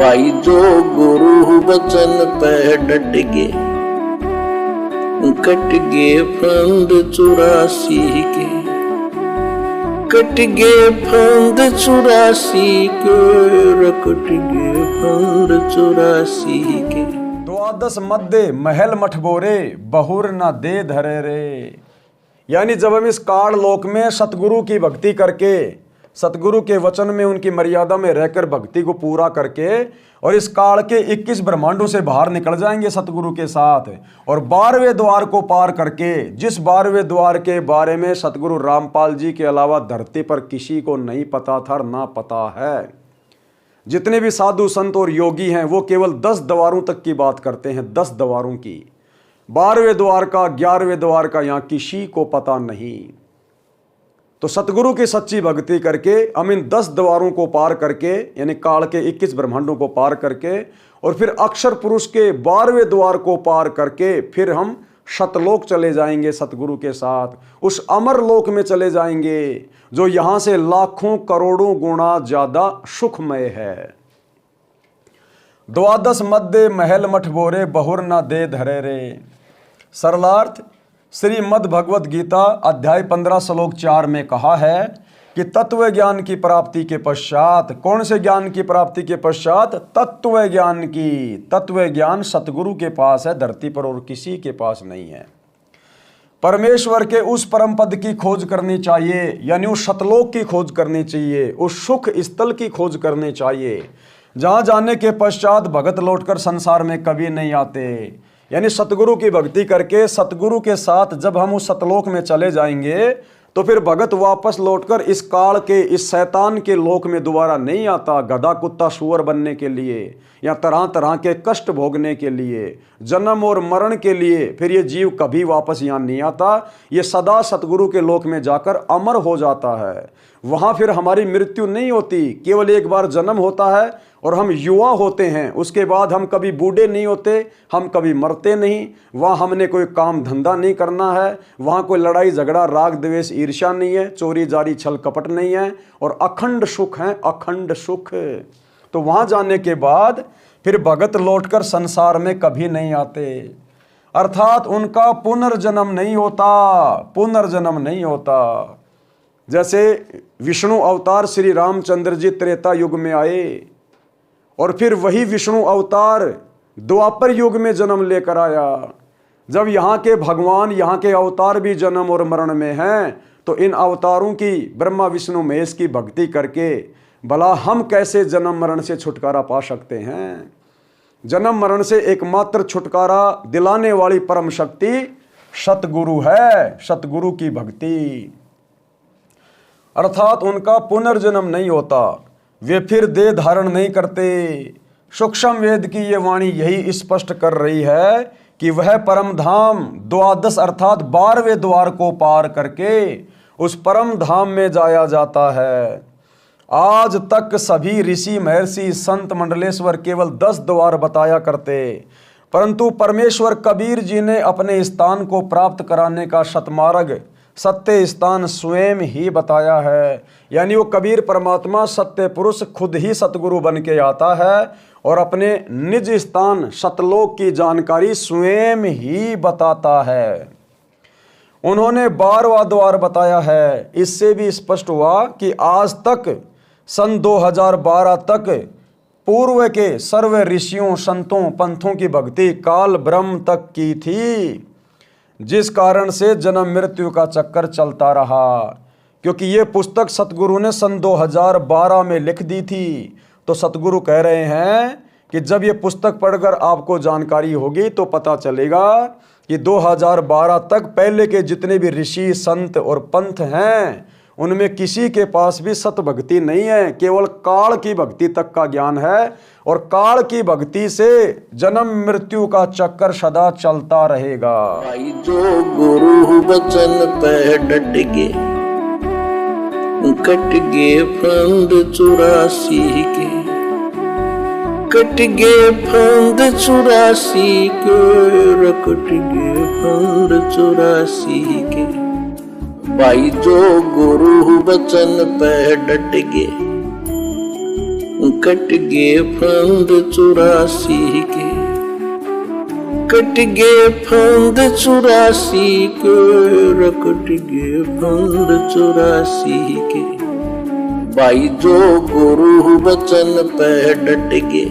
भाई जो गुरु वचन पे डट गे, कट गे फंद 84 के, कट गे फंद 84 के, कट गे फंद 84 के। द्वादश मध्य महल मठ बोरे, बहुर न दे धरे रे। यानी जब हम इस काल लोक में सतगुरु की भक्ति करके, सतगुरु के वचन में उनकी मर्यादा में रहकर भक्ति को पूरा करके और इस काल के 21 ब्रह्मांडों से बाहर निकल जाएंगे सतगुरु के साथ, और 12वें द्वार को पार करके, जिस 12वें द्वार के बारे में सतगुरु रामपाल जी के अलावा धरती पर किसी को नहीं पता था, ना पता है। जितने भी साधु संत और योगी हैं वो केवल 10 द्वारों तक की बात करते हैं, 10 द्वारों की। 12वें द्वार का, 11वें द्वार का यहाँ किसी को पता नहीं। तो सतगुरु की सच्ची भक्ति करके हम इन 10 द्वारों को पार करके, यानी काल के 21 ब्रह्मांडों को पार करके, और फिर अक्षर पुरुष के 12वें द्वार को पार करके फिर हम शतलोक चले जाएंगे सतगुरु के साथ। उस अमर लोक में चले जाएंगे जो यहां से लाखों करोड़ों गुना ज्यादा सुखमय है। द्वादश मध्य महल मठ बोरे, बहुर न दे धरे रे। सरलार्थ श्रीमद् भगवत गीता अध्याय 15 श्लोक 4 में कहा है कि तत्व ज्ञान की प्राप्ति के पश्चात, कौन से ज्ञान की प्राप्ति के पश्चात? तत्व ज्ञान की। तत्व ज्ञान सतगुरु के पास है, धरती पर और किसी के पास नहीं है। परमेश्वर के उस परम पद की खोज करनी चाहिए, यानी उस सतलोक की खोज करनी चाहिए, उस सुख स्थल की खोज करनी चाहिए जहां जाने के पश्चात भगत लौटकर संसार में कभी नहीं आते। यानी सतगुरु की भक्ति करके सतगुरु के साथ जब हम उस सतलोक में चले जाएंगे तो फिर भगत वापस लौटकर इस काल के, इस शैतान के लोक में दोबारा नहीं आता, गधा कुत्ता सूअर बनने के लिए या तरह तरह के कष्ट भोगने के लिए, जन्म और मरण के लिए। फिर ये जीव कभी वापस यहाँ नहीं आता, ये सदा सतगुरु के लोक में जाकर अमर हो जाता है। वहाँ फिर हमारी मृत्यु नहीं होती, केवल एक बार जन्म होता है और हम युवा होते हैं, उसके बाद हम कभी बूढ़े नहीं होते, हम कभी मरते नहीं। वहाँ हमने कोई काम धंधा नहीं करना है, वहाँ कोई लड़ाई झगड़ा राग द्वेष ईर्ष्या नहीं है, चोरी जारी छल कपट नहीं है, और अखंड सुख है, अखंड सुख। तो वहाँ जाने के बाद फिर भगत लौटकर संसार में कभी नहीं आते, अर्थात उनका पुनर्जन्म नहीं होता, पुनर्जन्म नहीं होता। जैसे विष्णु अवतार श्री रामचंद्र जी त्रेता युग में आए और फिर वही विष्णु अवतार द्वापर युग में जन्म लेकर आया। जब यहाँ के भगवान, यहाँ के अवतार भी जन्म और मरण में हैं, तो इन अवतारों की, ब्रह्मा विष्णु महेश की भक्ति करके भला हम कैसे जन्म मरण से छुटकारा पा सकते हैं? जन्म मरण से एकमात्र छुटकारा दिलाने वाली परम शक्ति सतगुरु है, सतगुरु की भक्ति। अर्थात उनका पुनर्जन्म नहीं होता, वे फिर देह धारण नहीं करते। सूक्ष्म वेद की ये वाणी यही स्पष्ट कर रही है कि वह परम धाम द्वादश अर्थात 12वें द्वार को पार करके उस परम धाम में जाया जाता है। आज तक सभी ऋषि महर्षि संत मंडलेश्वर केवल 10 द्वार बताया करते, परंतु परमेश्वर कबीर जी ने अपने स्थान को प्राप्त कराने का सतमार्ग, सत्य स्थान स्वयं ही बताया है। यानी वो कबीर परमात्मा सत्य पुरुष खुद ही सतगुरु बन के आता है और अपने निज स्थान सतलोक की जानकारी स्वयं ही बताता है। उन्होंने 12वां द्वार बताया है। इससे भी स्पष्ट हुआ कि आज तक सन 2012 तक पूर्व के सर्व ऋषियों संतों पंथों की भक्ति काल ब्रह्म तक की थी, जिस कारण से जन्म मृत्यु का चक्कर चलता रहा। क्योंकि ये पुस्तक सतगुरु ने सन 2012 में लिख दी थी। तो सतगुरु कह रहे हैं कि जब ये पुस्तक पढ़कर आपको जानकारी होगी तो पता चलेगा कि 2012 तक पहले के जितने भी ऋषि संत और पंथ हैं उनमें किसी के पास भी सत भक्ति नहीं है, केवल काल की भक्ति तक का ज्ञान है, और काल की भक्ति से जन्म मृत्यु का चक्कर सदा चलता रहेगा। भाई जो गुरु वचन पे डट गे, कट गे फंद 84 के, कट गे फंद 84 के, कट गे फंद 84 के। भाई जो गुरु वचन पे डट गे, कट गए फंद 84 के, कट गए फंद 84 के, कट गए फंद 84 के। भाई जो गुरु वचन पे डट गए,